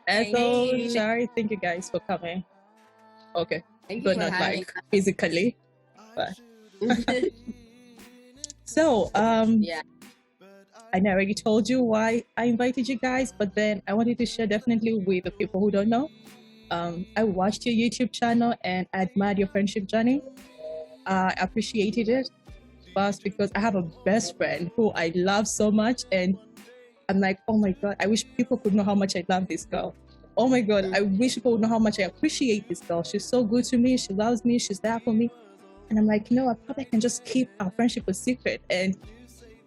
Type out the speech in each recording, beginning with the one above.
Ethel, Shari, thank you guys for coming. Okay, but not like physically, but so yeah. I already told you why I invited you guys, but then I wanted to share definitely with the people who don't know. I watched your YouTube channel and I admired your friendship journey. I appreciated it first because I have a best friend who I love so much, and I'm like, oh my god, I wish people could know how much I love this girl. Oh my god, I wish people would know how much I appreciate this girl. She's so good to me. She loves me. She's there for me. And I'm like, I probably can just keep our friendship a secret. And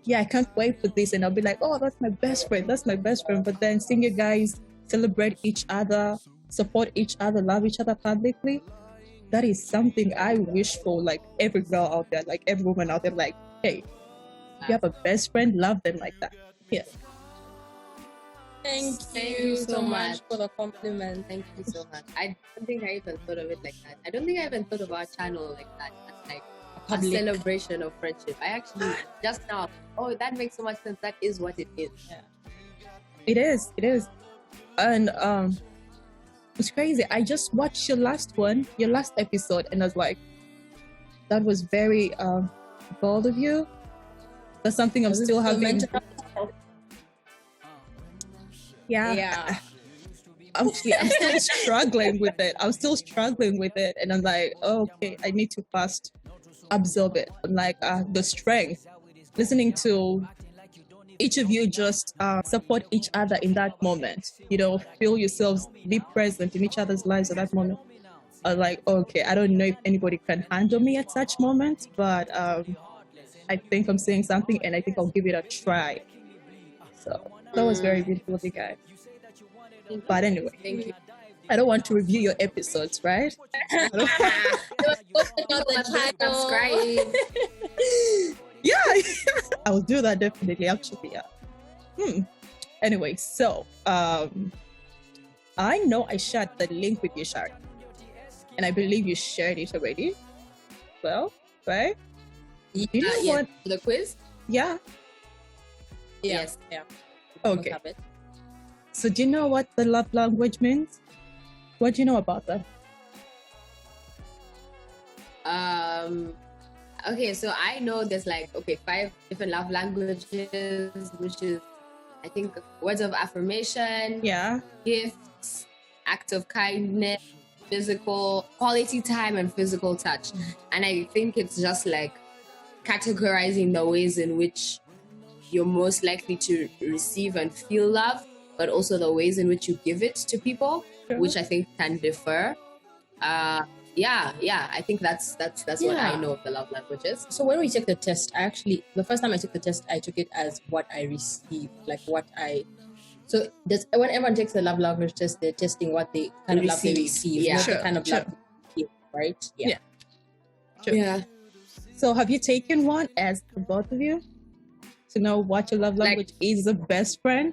yeah, I can't wait for this. And I'll be like, oh, that's my best friend. That's my best friend. But then seeing you guys celebrate each other, support each other, love each other publicly, that is something I wish for, like every girl out there, like every woman out there, like, hey, if you have a best friend, love them like that. Yeah. Thank you so much for the compliment. Thank you so much. I don't think I even thought of it like that. I don't think I even thought of our channel like that. That's like a celebration of friendship. I actually just now, that makes so much sense. That is what it is. Yeah. It is. And it's crazy. I just watched your last episode, and I was like, that was very bold of you. That's something I'm still having. Yeah. I'm still struggling with it. And I'm like, okay, I need to first absorb it. I'm like, the strength, listening to each of you just support each other in that moment. Feel yourselves, be present in each other's lives at that moment. I'm like, okay, I don't know if anybody can handle me at such moments, but I think I'm saying something, and I think I'll give it a try. So that was very beautiful of you guys. But anyway, thank you. I don't want to review your episodes, right? Subscribe. Yeah, I'll do that definitely. Actually, yeah. Anyway, so I know I shared the link with you, Shari, and I believe you shared it already. Well, right? Do you know what the quiz? Yeah. Yes. Yeah. Okay. So do you know what the love language means? What do you know about that? Okay, so I know there's 5 different love languages, which is, I think, words of affirmation, gifts, acts of kindness, physical quality time, and physical touch. And I think it's just like categorizing the ways in which you're most likely to receive and feel love, but also the ways in which you give it to people, which I think can differ. I think that's what I know of the love languages. So when we took the test, the first time I took the test, I took it as what I received, so when everyone takes the love language test, they're testing what they kind of love they receive, not the kind of love they give, right? Yeah. Sure. Yeah. So have you taken one as the both of you to know what your love language is as a best friend?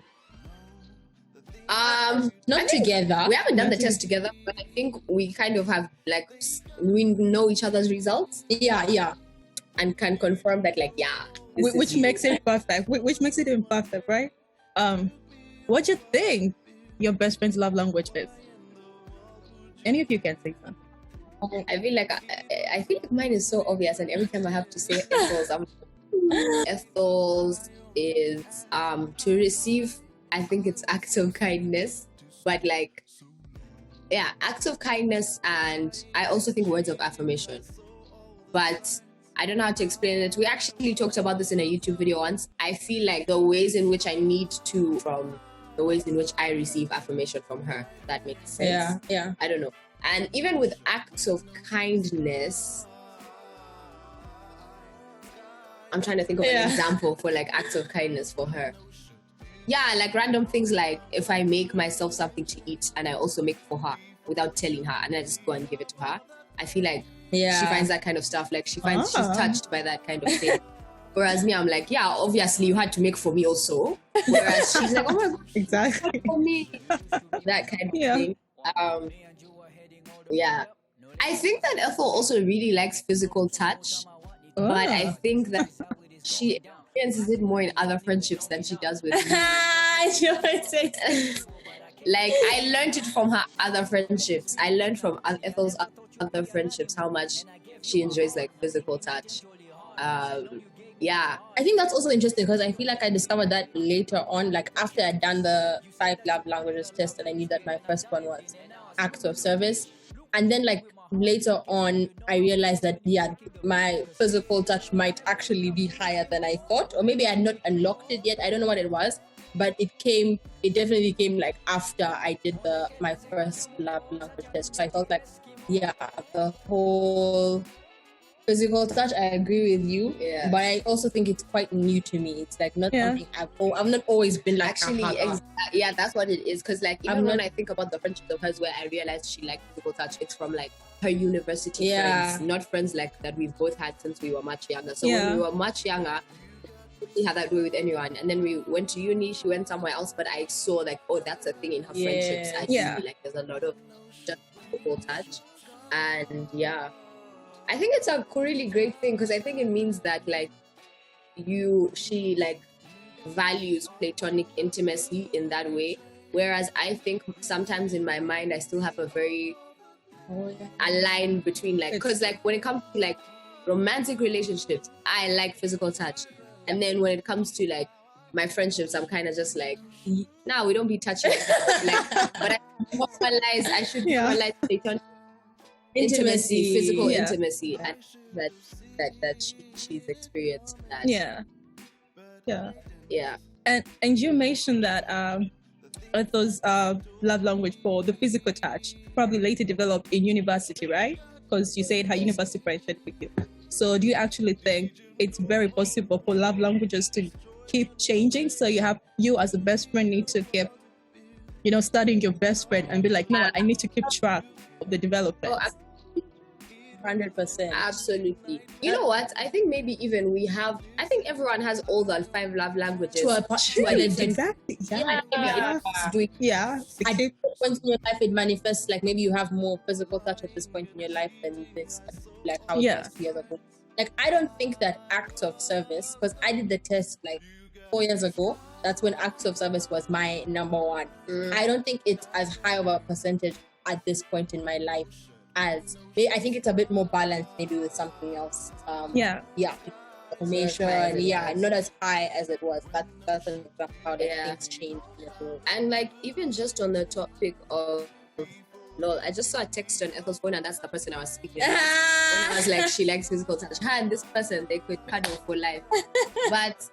Not together. We haven't done the test together, but I think we kind of have we know each other's results. Yeah. And can confirm that which makes it perfect. Which makes it imperfect, right? What do you think your best friend's love language is? Any of you can say something. I feel like I think mine is so obvious, and every time I have to say Ethel's is to receive. I think it's acts of kindness, but acts of kindness, and I also think words of affirmation. But I don't know how to explain it. We actually talked about this in a YouTube video once. I feel like the ways in which I need to, from the ways in which I receive affirmation from her. That makes sense. Yeah. I don't know. And even with acts of kindness, I'm trying to think of an example for acts of kindness for her. Yeah, random things, if I make myself something to eat and I also make for her without telling her, and I just go and give it to her. I feel like she finds that kind of stuff. She finds she's touched by that kind of thing. Whereas me, I'm like, yeah, obviously you had to make for me also. Whereas she's like, oh my God, exactly for me. That kind of thing. I think that Ethel also really likes physical touch, but I think that she experiences it more in other friendships than she does with me. Like, I learned it from her other friendships. I learned from Ethel's other friendships how much she enjoys like physical touch. Yeah, I think that's also interesting because I feel like I discovered that later on, like after I'd done the 5 love languages test, and I knew that my first one was acts of service. And then like later on, I realized that my physical touch might actually be higher than I thought, or maybe I had not unlocked it yet. I don't know what it was, but it definitely came like after I did my first love language test. So I felt like, yeah, the whole physical touch, I agree with you. Yeah. But I also think it's quite new to me. It's like not something I've not always been like. Actually, yeah, that's what it is. Because like even when I think about the friendship of hers where I realized she liked physical touch, it's from like her university friends, not friends like that we've both had since we were much younger. So when we were much younger, we had that way with anyone. And then we went to uni, she went somewhere else, but I saw like, oh, that's a thing in her friendships. I feel like there's a lot of just physical touch. And yeah, I think it's a really great thing because I think it means that like she like values platonic intimacy in that way. Whereas I think sometimes in my mind, I still have a very a line between like, because like when it comes to like romantic relationships, I like physical touch. And then when it comes to like my friendships, I'm kind of just like, no, we don't be touching. Like, but I should normalize platonic intimacy, physical intimacy, and that she's experienced that. Yeah. And you mentioned that Ethel's love language for the physical touch probably later developed in university, right? Because you said her university friendship with you. So do you actually think it's very possible for love languages to keep changing? So you as a best friend need to keep, studying your best friend and be like, no, I need to keep track of the development. 100%. Absolutely. You know what? I think maybe even I think everyone has all the 5 love languages. Exactly. Yeah. At this point in your life, it manifests like maybe you have more physical touch at this point in your life than this, like how it was 2 years ago. Like, I don't think that acts of service, because I did the test like 4 years ago. That's when acts of service was my number one. I don't think it's as high of a percentage at this point in my life. I think it's a bit more balanced maybe with something else. Information, not as high as it was. That's an example how things change. And like even just on the topic of lol, I just saw a text on Ethel's phone and that's the person I was speaking to. When I was like, she likes physical touch. Her and this person, they could cuddle for life. But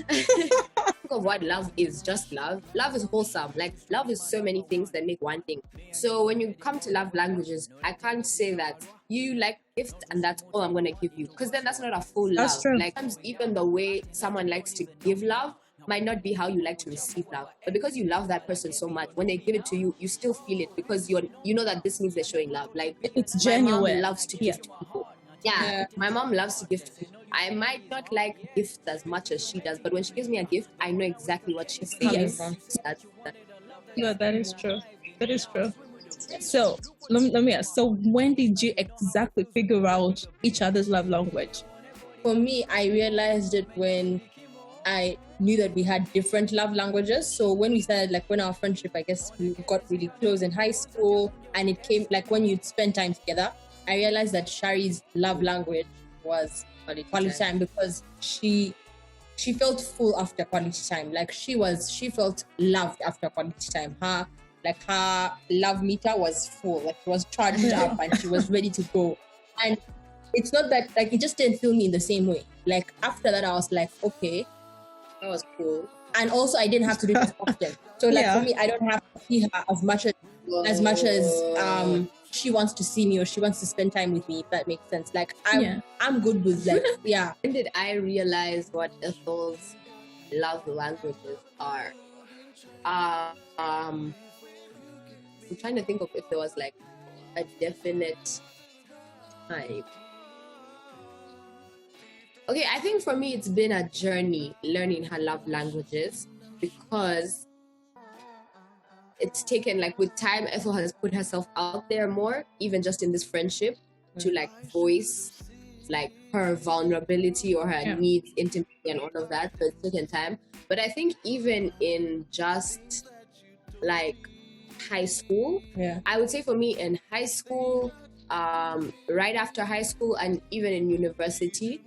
think of what love is, just love. Love is wholesome. Like love is so many things that make one thing. So when you come to love languages, I can't say that you like gifts and that's all I'm gonna give you. Because then that's not a full love. That's true. Like even the way someone likes to give love might not be how you like to receive love, but because you love that person so much, when they give it to you, you still feel it because you know that this means they're showing love. Like it's genuine. My mom loves to gift people. My mom loves to gift people. I might not like gifts as much as she does, but when she gives me a gift, I know exactly what she's saying. No, that is true. That is true. So let me ask. So when did you exactly figure out each other's love language? For me, I realized it when I knew that we had different love languages. So when we started, like when our friendship, I guess we got really close in high school, and it came like when you'd spend time together, I realized that Shari's love language was quality time because she felt full after quality time. Like she felt loved after quality time. Her love meter was full, like it was charged up and she was ready to go. And it's not that like it just didn't fill me in the same way. Like after that I was like, okay, that was cool. And also I didn't have to do this often. So like for me, I don't have to see her as much as she wants to see me or she wants to spend time with me, if that makes sense. Like I'm good with like When did I realize what Ethel's love languages are? I'm trying to think of if there was like a definite time. Okay, I think for me it's been a journey learning her love languages because it's taken like with time, Ethel has put herself out there more, even just in this friendship, to like voice like her vulnerability or her needs, intimacy and all of that. So it's taken time. But I think even in just like high school. Yeah. I would say for me in high school, right after high school and even in university,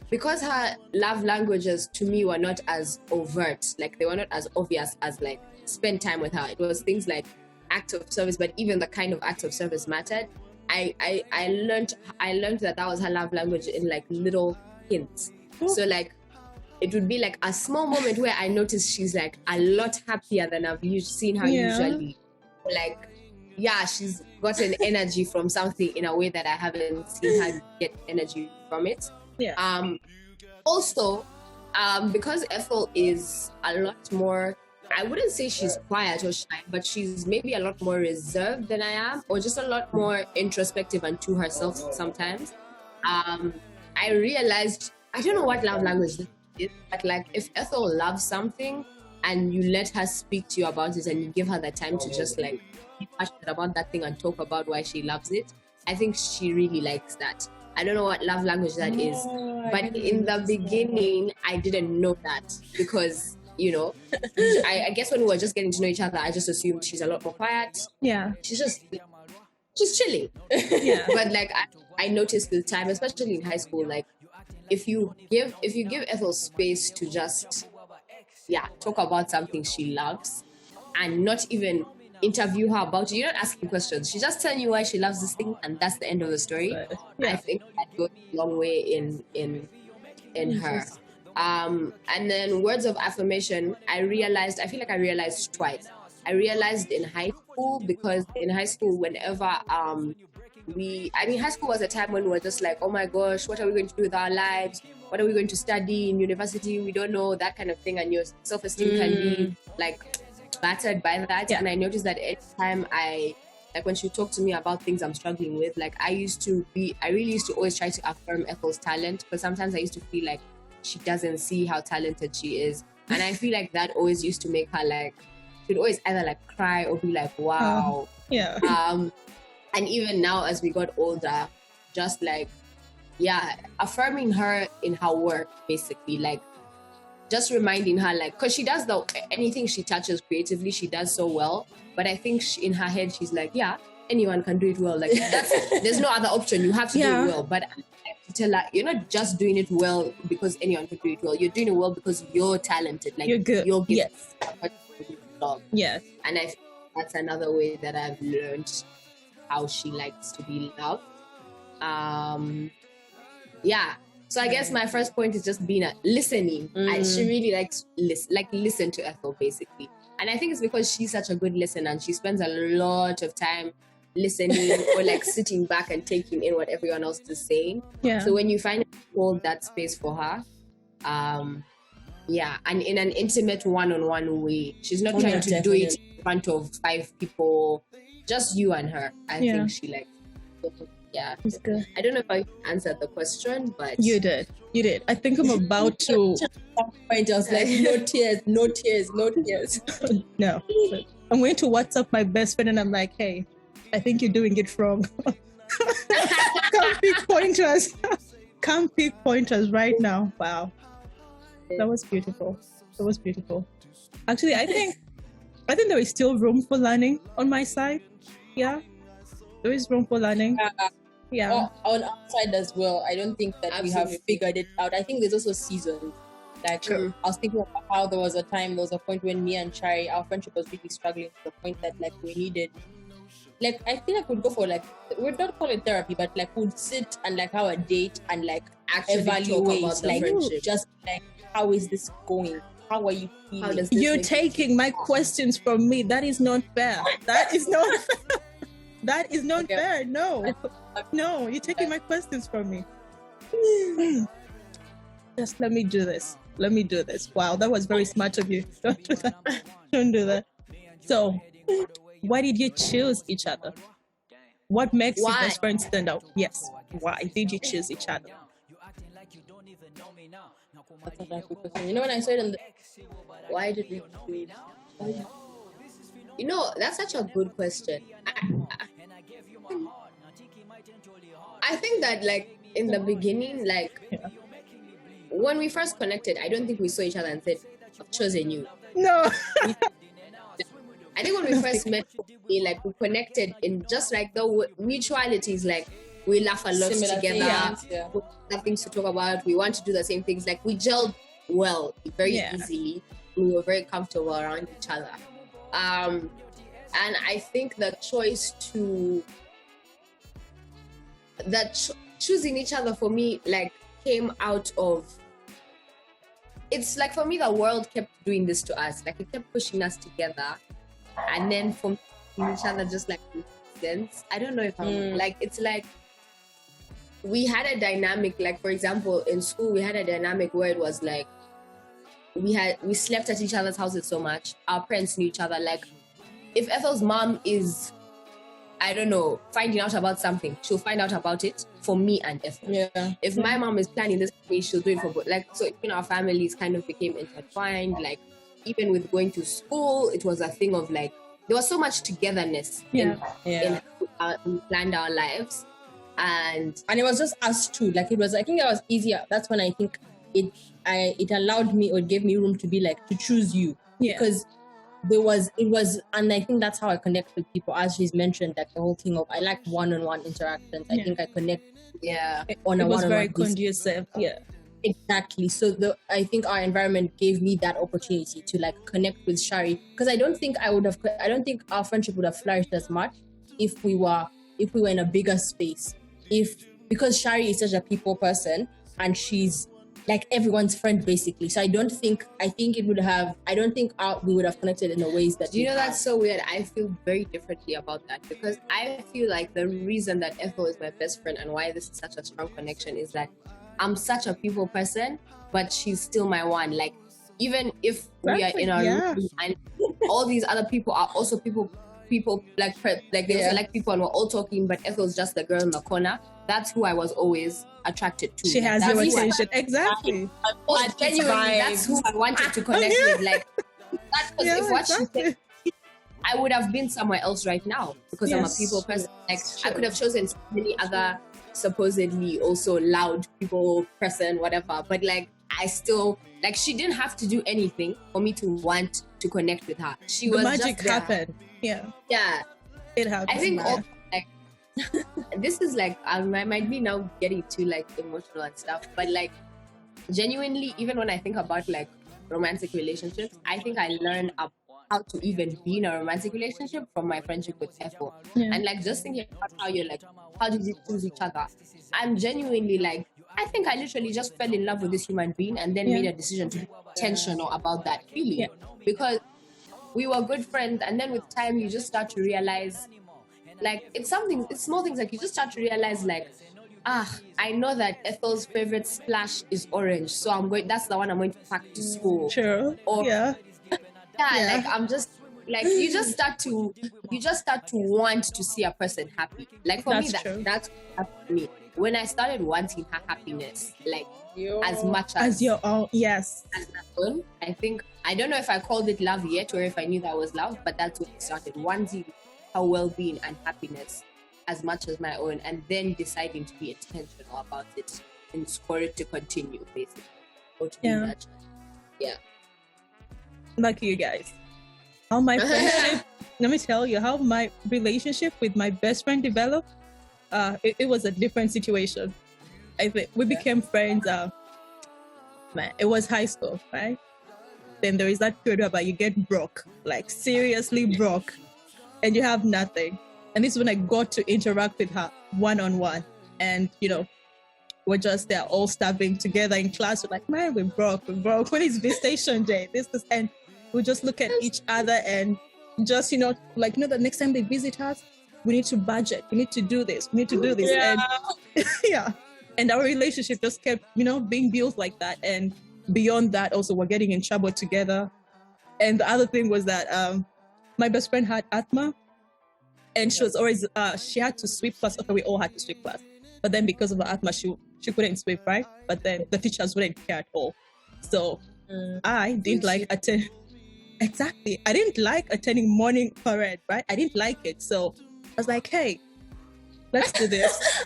because her love languages to me were not as overt, like they were not as obvious as like spend time with her. It was things like acts of service, but even the kind of acts of service mattered. I learned that was her love language in like little hints. So like it would be like a small moment where I noticed she's like a lot happier than I've seen her usually. Like, yeah, she's gotten energy from something in a way that I haven't seen her get energy from it. Yeah. Also, because Ethel is a lot more, I wouldn't say she's quiet or shy, but she's maybe a lot more reserved than I am, or just a lot more introspective and to herself sometimes. I realized, I don't know what love language is, but like if Ethel loves something and you let her speak to you about it and you give her the time to just like be passionate about that thing and talk about why she loves it, I think she really likes that. I don't know what love language that is, but in the beginning, I didn't know that because, you know, I guess when we were just getting to know each other, I just assumed she's a lot more quiet. Yeah. She's chilling. Yeah. But like, I noticed with time, especially in high school, like if you give Ethel space to just, talk about something she loves and not even interview her about it. You're not asking questions. She's just telling you why she loves this thing, and that's the end of the story. Yeah. I think that goes a long way in her. And then words of affirmation, I feel like I realized twice. I realized in high school, because in high school, whenever high school was a time when we were just like, oh my gosh, what are we going to do with our lives? What are we going to study in university? We don't know, that kind of thing. And your self-esteem can be like battered by that. And I noticed that every time when she talked to me about things I'm struggling with, like I really used to always try to affirm Ethel's talent, because sometimes I used to feel like she doesn't see how talented she is. And I feel like that always used to make her like, she'd always either like cry or be like, wow. And even now as we got older, just like, affirming her in her work, basically, like just reminding her, like, because she does anything she touches creatively, she does so well. But I think in her head, she's like, anyone can do it well. Like, there's no other option. You have to do it well. But I have to tell her, you're not just doing it well because anyone can do it well. You're doing it well because you're talented. Like, you're good. You're good. Yes. And I think that's another way that I've learned how she likes to be loved. So I guess my first point is just being listening. She really likes listen to Ethel, basically. And I think it's because she's such a good listener and she spends a lot of time listening or like sitting back and taking in what everyone else is saying. Yeah. So when you find hold that space for her, and in an intimate one-on-one way, she's not trying to do it in front of 5 people, just you and her. I think she likes. It's good. I don't know if I answered the question, but you did. I think I'm about to. I was like, no tears. No, I'm going to WhatsApp my best friend and I'm like, hey, I think you're doing it wrong. Come pick pointers right now. Wow, that was beautiful. Actually, I think there is still room for learning on my side. Yeah, there is room for learning. On our side as well. I don't think that we have figured it out. I think there's also seasons. Like, I was thinking about how there was a point when me and Shari, our friendship was really struggling to the point that like we needed, like, I feel like we'd go for like, we'd not call it therapy, but like we'd sit and like have a date and like actually evaluate about the friendship. Just like, how is this going? How are you feeling? You're taking my questions from me. That is not fair. That is not fair. No, you're taking my questions from me. Just let me do this. Wow, that was very smart of you. Don't do that. So, why did you choose each other? What makes your best friend stand out? Yes. Why did you choose each other? That's a very good question. You know, when I saw it on the... Why did we choose? You know, that's such a good question. I think that, like, in the beginning, like, when we first connected, I don't think we saw each other and said, I've chosen you. No. I think when we first met, we connected in just like the mutualities, like we laugh a lot together, we have things to talk about, we want to do the same things, like we gelled well, very easily, we were very comfortable around each other. And I think the choice to choosing each other for me came out of, it's like for me the world kept doing this to us, like it kept pushing us together, and then from each other just like sense. I don't know if I'm it's like we had a dynamic, like for example in school we had a dynamic where it was like we slept at each other's houses so much, our parents knew each other. Like if Ethel's mom is, I don't know, finding out about something, she'll find out about it for me and Ethel. Yeah. If my mom is planning this for me, she'll do it for both. Like, so our families kind of became intertwined. Like, even with going to school, it was a thing of like, there was so much togetherness in we planned our lives. And it was just us two. Like, it was, I think it was easier. That's when I think it allowed me, or gave me room to be like, to choose you. Yeah. Because it was, and I think that's how I connect with people, as she's mentioned, like the whole thing of, I like one-on-one interactions. I think I connect on a one-on-one. It was very conducive. Yeah, exactly. So I think our environment gave me that opportunity to like connect with Shari, because I don't think our friendship would have flourished as much if we were in a bigger space. Because Shari is such a people person and she's like everyone's friend basically. So I don't think we would have connected in the ways that that's so weird. I feel very differently about that, because I feel like the reason that Ethel is my best friend and why this is such a strong connection is that I'm such a people person, but she's still my one. Like even if we are in our room and all these other people are also people like they also like people and we're all talking, but Ethel's just the girl in the corner. That's who I was always attracted to. She has your attention. Exactly. Genuinely, that's who I wanted to connect with. Like, that's if what she said, I would have been somewhere else right now, because I'm a people person. Like, I could have chosen so many other supposedly also loud people person, whatever. But like, I still, like, she didn't have to do anything for me to want to connect with her. The was magic just happened. Yeah. It happened. I think also, like, this is like, I might be now getting too like emotional and stuff, but like genuinely, even when I think about like romantic relationships, I think I learned how to even be in a romantic relationship from my friendship with Ethel. And like just thinking about how you're like, how did you choose each other? I'm genuinely like, I think I literally just fell in love with this human being and then made a decision to be intentional about that feeling, because we were good friends, and then with time you just start to realize, like, it's small things, like you just start to realize like, I know that Ethel's favorite splash is orange, so that's the one I'm going to pack to school. Sure. Or like I'm just like, you just start to want to see a person happy. Like for me, that's what happened to me when I started wanting her happiness, like as much as your own. Yes. As my own. I think, I don't know if I called it love yet or if I knew that was love, but that's when it started, wanting her well-being and happiness as much as my own, and then deciding to be intentional about it and for it to continue, basically. Or to be that. Yeah. Lucky you guys. How my friendship, let me tell you how my relationship with my best friend developed. It was a different situation. I think we became friends. It was high school, right? Then there is that period where you get broke, like seriously broke, and you have nothing. And this is when I got to interact with her one-on-one. And, we're just there all studying together in class. We're like, man, we're broke. When is visitation day? And we just look at each other and just, the next time they visit us, we need to budget. We need to do this. We need to do this. And and our relationship just kept, being built like that. And beyond that, also, we're getting in trouble together. And the other thing was that my best friend had asthma. And she was always, she had to sweep class. Okay, we all had to sweep class. But then because of the asthma, she couldn't sweep, right? But then the teachers wouldn't care at all. So I didn't like attend. Exactly. I didn't like attending morning parade, right? I didn't like it. So I was like, hey, let's do this.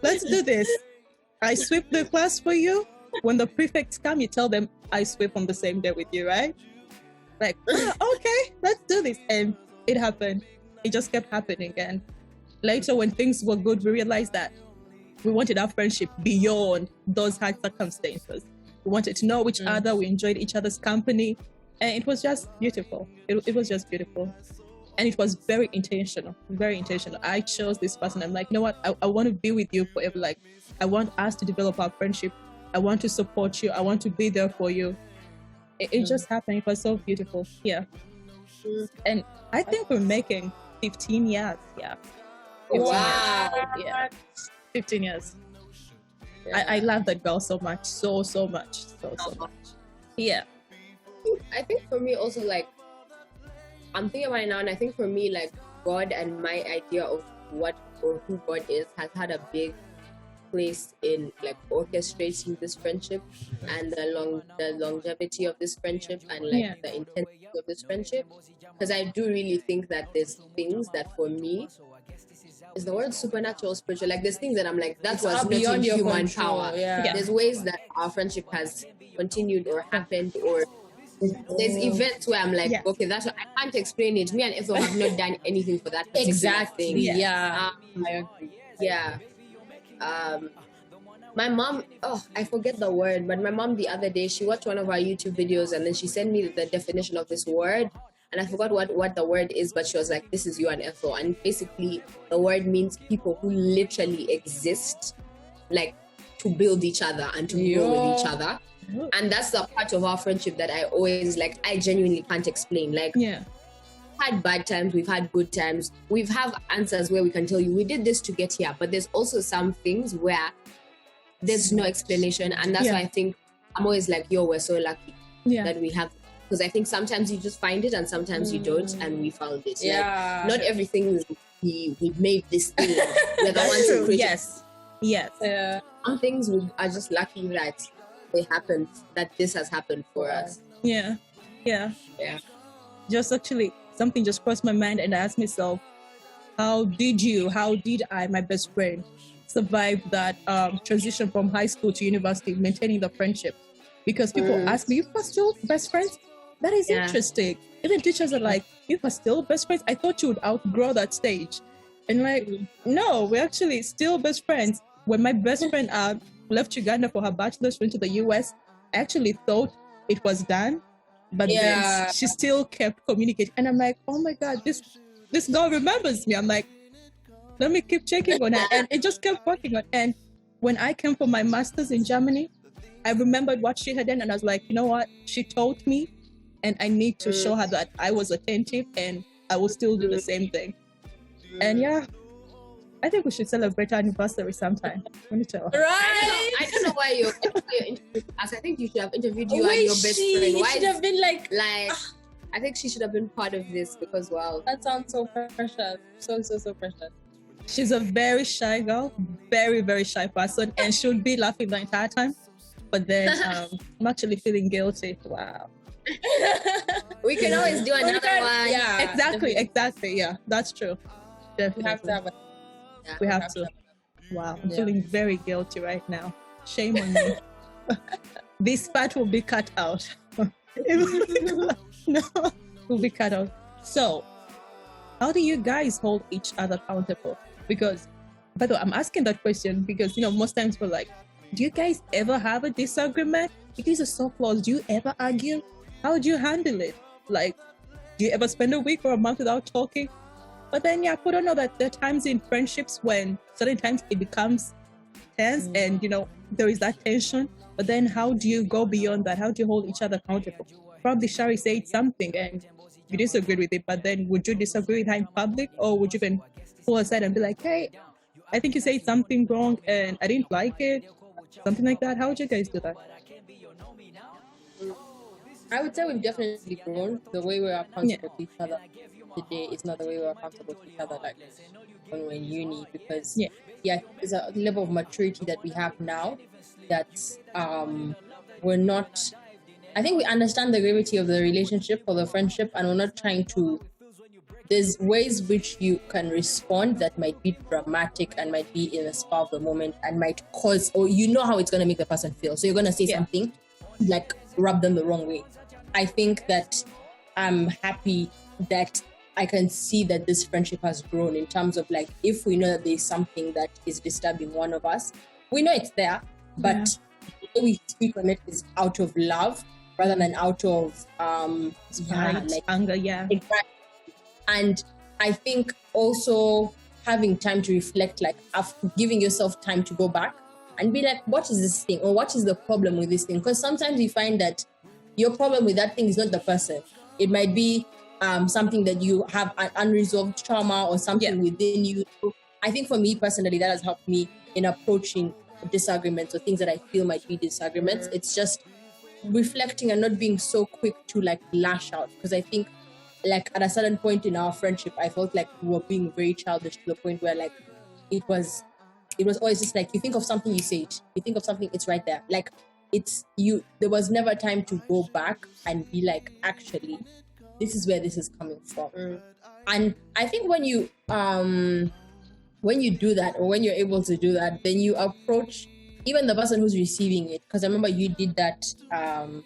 Let's do this. I sweep the class for you. When the prefects come, you tell them, I sweep on the same day with you, right? Like, okay, let's do this. And it happened. It just kept happening. And later, when things were good, we realized that we wanted our friendship beyond those hard circumstances. We wanted to know each other. We enjoyed each other's company. And it was just beautiful. It was just beautiful. And it was very intentional, very intentional. I chose this person. I'm like, you know what? I want to be with you forever. Like, I want us to develop our friendship. I want to support you. I want to be there for you. It just happened. It was so beautiful. Yeah. And I think we're making 15 years. Yeah. 15 wow. Years. Yeah. 15 years. Yeah. I love that girl so much. So much. So much. Yeah. I think for me also, like, I'm thinking about it now, and I think for me, like, God and my idea of what or who God is has had a big place in, like, orchestrating this friendship and the longevity of this friendship and, like, the intensity of this friendship. Because I do really think that there's things that for me, is the word supernatural, spiritual, like, there's things that I'm like, that was beyond your human power. Yeah. There's ways that our friendship has continued or happened, or there's events where I'm like, okay, that's what, I can't explain it. Me and Ethel have not done anything for that particular thing. Yeah. I agree. Yeah. My mom, I forget the word, but my mom the other day, she watched one of our YouTube videos and then she sent me the definition of this word. And I forgot what the word is, but she was like, this is you and Ethel. And basically, the word means people who literally exist, like, to build each other and to grow with each other. And that's the part of our friendship that I always, like, I genuinely can't explain. Like, we've had bad times, we've had good times. We've have answers where we can tell you, we did this to get here. But there's also some things where there's no explanation. And that's why I think I'm always like, we're so lucky that we have. Because I think sometimes you just find it and sometimes you don't, and we found it. Yeah. Like, not everything is we made this thing. We're the ones who created. Yes. Some things we are just lucky that they happened, that this has happened for us. Yeah. Just actually, something just crossed my mind and I asked myself, how did I, my best friend, survive that transition from high school to university, maintaining the friendship? Because people ask me, you are still best friends? That is interesting. Even teachers are like, you are still best friends? I thought you would outgrow that stage. And like, no, we're actually still best friends. When my best friend left Uganda for her bachelor's, went to the US, I actually thought it was done. But then she still kept communicating. And I'm like, oh my God, this girl remembers me. I'm like, let me keep checking on her. And it just kept working on. And when I came for my master's in Germany, I remembered what she had done. And I was like, you know what? She taught me. And I need to show her that I was attentive and I will still do the same thing. And I think we should celebrate our anniversary sometime. Let me tell her. Right? I don't know why you're interviewing us. I think you should have interviewed you and your best friend. Why should have been like, I think she should have been part of this because, wow. That sounds so precious. So precious. She's a very shy girl, very, very shy person, and she would be laughing the entire time. But then I'm actually feeling guilty. Wow. We can always do another one. Yeah, exactly. Yeah, that's true. Definitely. We have to have it. We have to. Wow, I'm feeling very guilty right now. Shame on me. This part will be cut out. No, will be cut out. So, how do you guys hold each other accountable? Because, by the way, I'm asking that question because, most times we're like, do you guys ever have a disagreement? You guys are so close. Do you ever argue? How do you handle it? Like, do you ever spend a week or a month without talking? But then, I don't know that there are times in friendships when certain times it becomes tense and, there is that tension. But then how do you go beyond that? How do you hold each other accountable? Probably Shari said something and you disagreed with it, but then would you disagree with her in public or would you even pull her aside and be like, hey, I think you said something wrong and I didn't like it? Something like that. How would you guys do that? I would say we've definitely grown. The way we're accountable to each other today is not the way we're accountable to each other like when we're in uni because there's a level of maturity that we have now that we're not. I think we understand the gravity of the relationship or the friendship, and we're not trying to. There's ways which you can respond that might be dramatic and might be in a spur of the moment and might cause, or how it's going to make the person feel. So you're going to say something like rub them the wrong way. I think that I'm happy that I can see that this friendship has grown in terms of like, if we know that there's something that is disturbing one of us, we know it's there, but the way we speak on it is out of love rather than out of anger. And I think also having time to reflect, like giving yourself time to go back and be like, what is this thing, or what is the problem with this thing? Because sometimes you find that your problem with that thing is not the person. It might be something that you have an unresolved trauma or something within you. I think for me personally, that has helped me in approaching disagreements or things that I feel might be disagreements. It's just reflecting and not being so quick to like lash out, because I think like at a certain point in our friendship, I felt like we were being very childish to the point where like it was always just like, you think of something, you say it. You think of something, it's right there. Like it's you. There was never time to go back and be like, actually, this is where this is coming from. And I think when you do that, or when you're able to do that, then you approach even the person who's receiving it. Because I remember you did that. I don't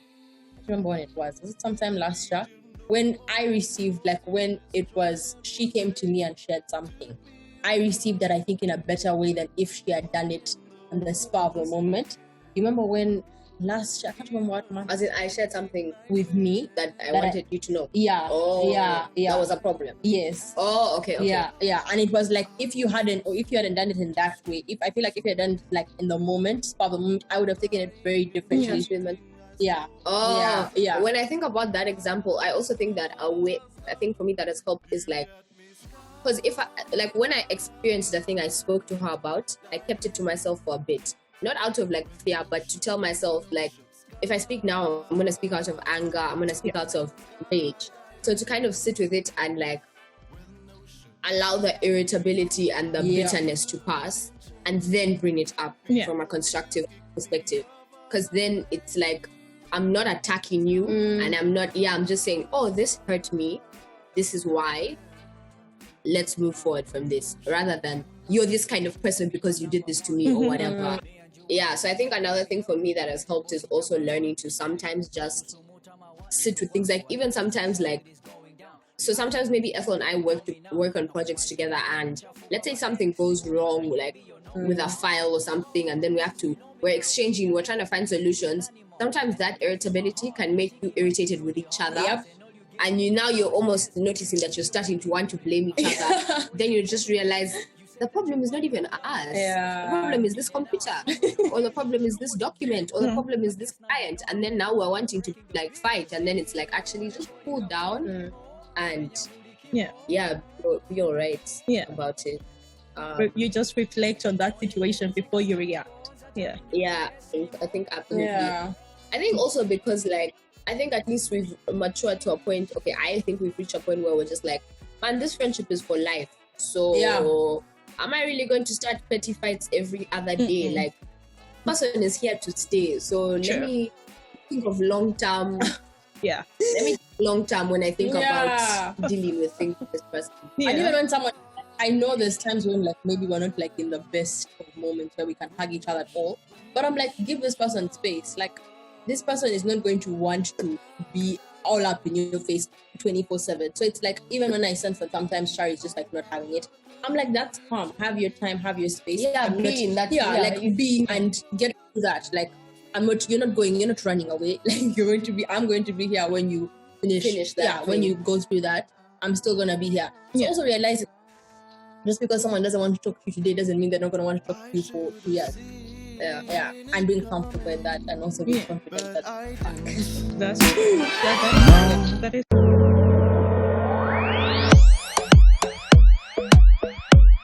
remember when it was. Was it sometime last year? When I received, like when it was, she came to me and shared something. I received that, I think, in a better way than if she had done it on the spur of the moment. You remember when last year, I can't remember what month. As in, I shared something with me that I wanted you to know. Yeah. Oh, yeah. That was a problem. Yes. Oh, okay. Yeah. And it was like, if you hadn't done it in that way, I feel like if you had done it like in the moment, spur of the moment, I would have taken it very differently. Yeah. Oh, yeah. When I think about that example, I also think that I think for me that has helped is like, because when I experienced the thing I spoke to her about, I kept it to myself for a bit. Not out of like fear, but to tell myself like, if I speak now, I'm going to speak out of anger. I'm going to speak out of rage. So to kind of sit with it and like allow the irritability and the bitterness to pass, and then bring it up from a constructive perspective. Because then it's like, I'm not attacking you and I'm just saying, oh, this hurt me. This is why. Let's move forward from this, rather than you're this kind of person because you did this to me or whatever. Yeah, so I think another thing for me that has helped is also learning to sometimes just sit with things, like even sometimes like, so sometimes maybe Ethel and I work on projects together, and let's say something goes wrong, like with a file or something, and then we're exchanging, we're trying to find solutions. Sometimes that irritability can make you irritated with each other. Yep. And you're almost noticing that you're starting to want to blame each other. Then you just realize the problem is not even us. Yeah. The problem is this computer, or the problem is this document, or the problem is this client. And then now we're wanting to like fight, and then it's like, actually just cool down and be all right about it. You just reflect on that situation before you react. Yeah, I think absolutely. Yeah. I think also because like, I think at least we've matured to a point. Okay, I think we've reached a point where we're just like, man, this friendship is for life. So am I really going to start petty fights every other day? Like, person is here to stay. So let me think of long term. Let me think long term when I think about dealing with things with this person. And even when someone, I know there's times when like maybe we're not like in the best of moments where we can hug each other at all. But I'm like, give this person space. Like, this person is not going to want to be all up in your face 24/7. So it's like, even when I sense that sometimes Shari is just like not having it, I'm like, that's calm. Have your time, have your space. Be in that. Be and get through that. Like, you're not running away. Like, I'm going to be here when you finish that. Yeah, when you go through that, I'm still gonna be here. So also realize, just because someone doesn't want to talk to you today doesn't mean they're not gonna want to talk to you for 2 years. Yeah, and being comfortable in that, and also being confident that that's that is